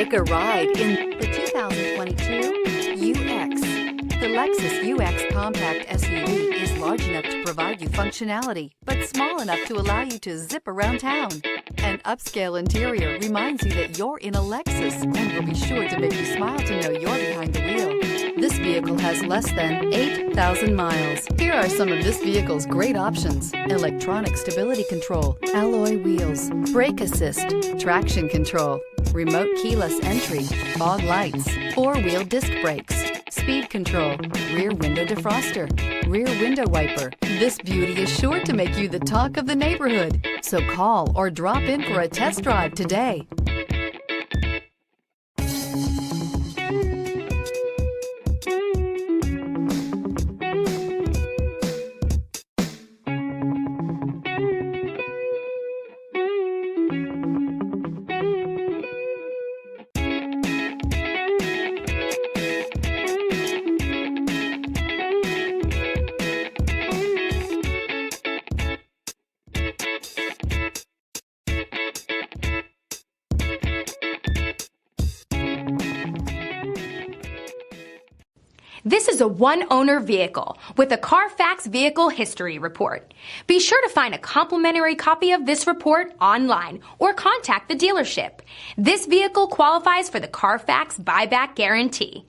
Take a ride in the 2022 UX. The Lexus UX compact SUV is large enough to provide you functionality, but small enough to allow you to zip around town. An upscale interior reminds you that you're in a Lexus and will be sure to make you smile to know you're behind the wheel. This vehicle has less than 8,000 miles. Here are some of this vehicle's great options: electronic stability control, alloy wheels, brake assist, traction control, remote keyless entry, fog lights, four-wheel disc brakes, speed control, rear window defroster, rear window wiper. This beauty is sure to make you the talk of the neighborhood. So call or drop in for a test drive today. This is a one-owner vehicle with a CARFAX Vehicle History Report. Be sure to find a complimentary copy of this report online or contact the dealership. This vehicle qualifies for the CARFAX Buyback Guarantee.